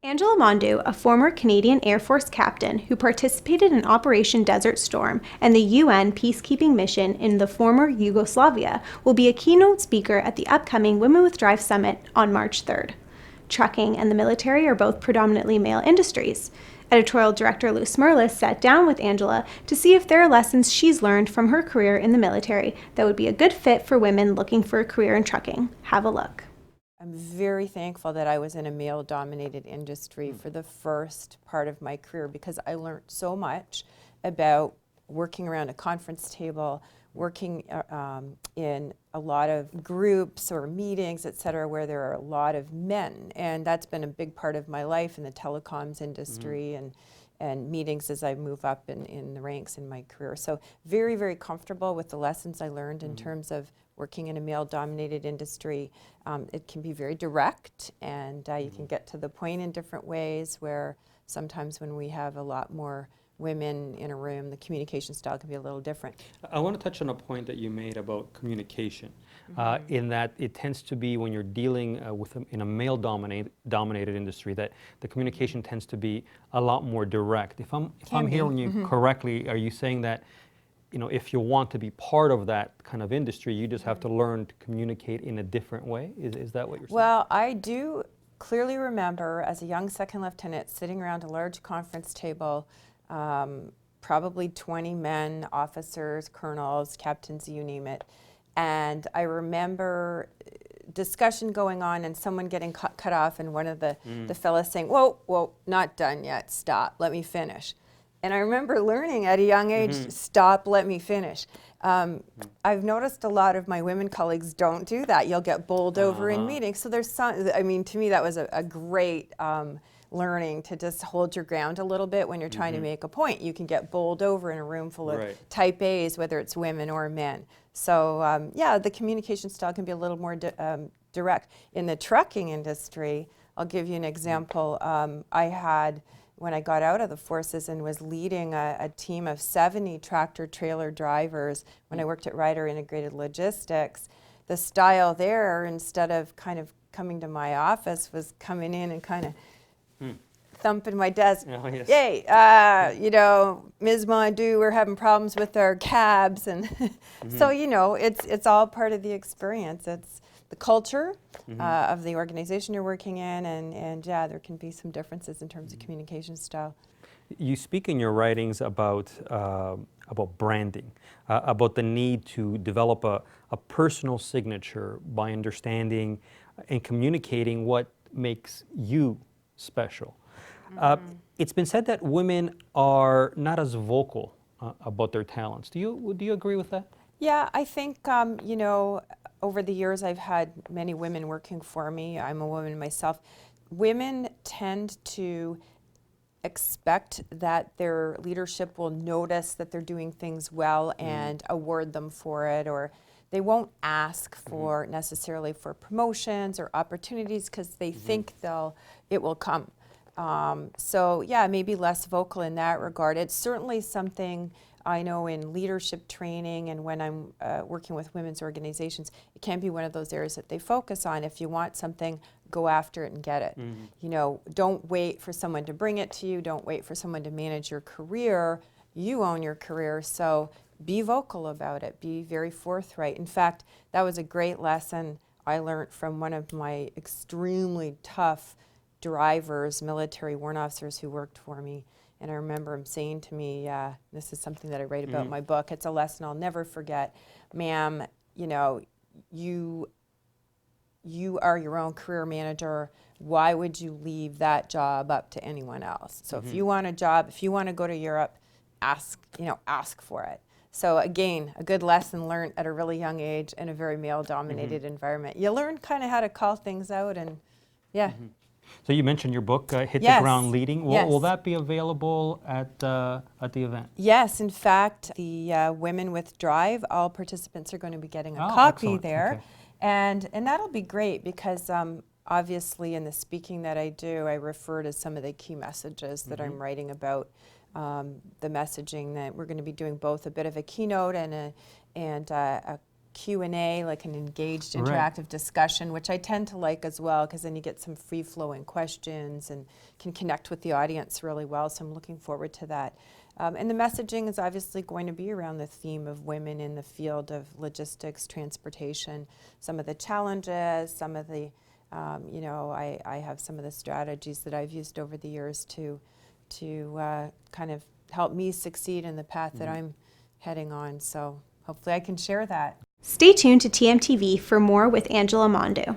Angela Mondou, a former Canadian Air Force captain who participated in Operation Desert Storm and the UN peacekeeping mission in the former Yugoslavia, will be a keynote speaker at the upcoming Women with Drive Summit on March 3rd. Trucking and the military are both predominantly male industries. Editorial director Smyrlis sat down with Angela to see if there are lessons she's learned from her career in the military that would be a good fit for women looking for a career in trucking. Have a look. I'm very thankful that I was in a male-dominated industry for the first part of my career because I learned so much about working around a conference table, working in a lot of groups or meetings, et cetera, where there are a lot of men. And that's been a big part of my life in the telecoms industry and meetings as I move up in the ranks in my career. So very, very comfortable with the lessons I learned in terms of working in a male-dominated industry. It can be very direct, and you can get to the point in different ways where sometimes when we have a lot more women in a room, the communication style can be a little different. I want to touch on a point that you made about communication, in that it tends to be when you're dealing in a male-dominated industry that the communication tends to be a lot more direct. If I'm hearing you correctly, are you saying that if you want to be part of that kind of industry, you just have to learn to communicate in a different way? Is that what you're saying? Well, I do clearly remember as a young second lieutenant sitting around a large conference table, probably 20 men, officers, colonels, captains, you name it. And I remember discussion going on and someone getting cut off and one of the fellas saying, whoa, not done yet, stop, let me finish. And I remember learning at a young age, stop, let me finish. I've noticed a lot of my women colleagues don't do that. You'll get bowled over in meetings. So there's some, to me that was a great learning to just hold your ground a little bit when you're trying to make a point. You can get bowled over in a room full of type A's, whether it's women or men. So yeah, the communication style can be a little more direct. In the trucking industry, I'll give you an example. I had, when I got out of the forces and was leading a team of 70 tractor-trailer drivers when I worked at Ryder Integrated Logistics, the style there, instead of kind of coming to my office, was coming in and kind of thumping my desk. Oh, yes. Yay, Ms. Mondou, we're having problems with our cabs. And so, it's all part of the experience. It's the culture of the organization you're working in, and yeah, there can be some differences in terms of communication style. You speak in your writings about branding, about the need to develop a personal signature by understanding and communicating what makes you special. It's been said that women are not as vocal about their talents. Do you agree with that? Yeah, I think, over the years I've had many women working for me. I'm a woman myself. Women tend to expect that their leadership will notice that they're doing things well and award them for it, or they won't ask for necessarily for promotions or opportunities because they think it will come. So yeah, maybe less vocal in that regard. It's certainly something I know in leadership training and when I'm working with women's organizations, it can be one of those areas that they focus on. If you want something, go after it and get it. Don't wait for someone to bring it to you. Don't wait for someone to manage your career. You own your career, so be vocal about it. Be very forthright. In fact, that was a great lesson I learned from one of my extremely tough drivers, military warrant officers who worked for me. And I remember him saying to me, this is something that I write about in my book, it's a lesson I'll never forget. Ma'am, you are your own career manager. Why would you leave that job up to anyone else? So if you want a job, if you want to go to Europe, ask for it. So again, a good lesson learned at a really young age in a very male-dominated environment. You learn kind of how to call things out, and yeah. So you mentioned your book, Hit the Ground Leading. Will that be available at the event? Yes, in fact, the Women with Drive, all participants are going to be getting a copy there. Okay. And that'll be great because obviously in the speaking that I do, I refer to some of the key messages that I'm writing about. The messaging that we're going to be doing both a bit of a keynote and a Q&A, like an engaged, Right. interactive discussion, which I tend to like as well, because then you get some free-flowing questions and can connect with the audience really well, so I'm looking forward to that. And the messaging is obviously going to be around the theme of women in the field of logistics, transportation, some of the challenges, some of the, you know, I have some of the strategies that I've used over the years to kind of help me succeed in the path that I'm heading on. So hopefully I can share that. Stay tuned to TMTV for more with Angela Mondou.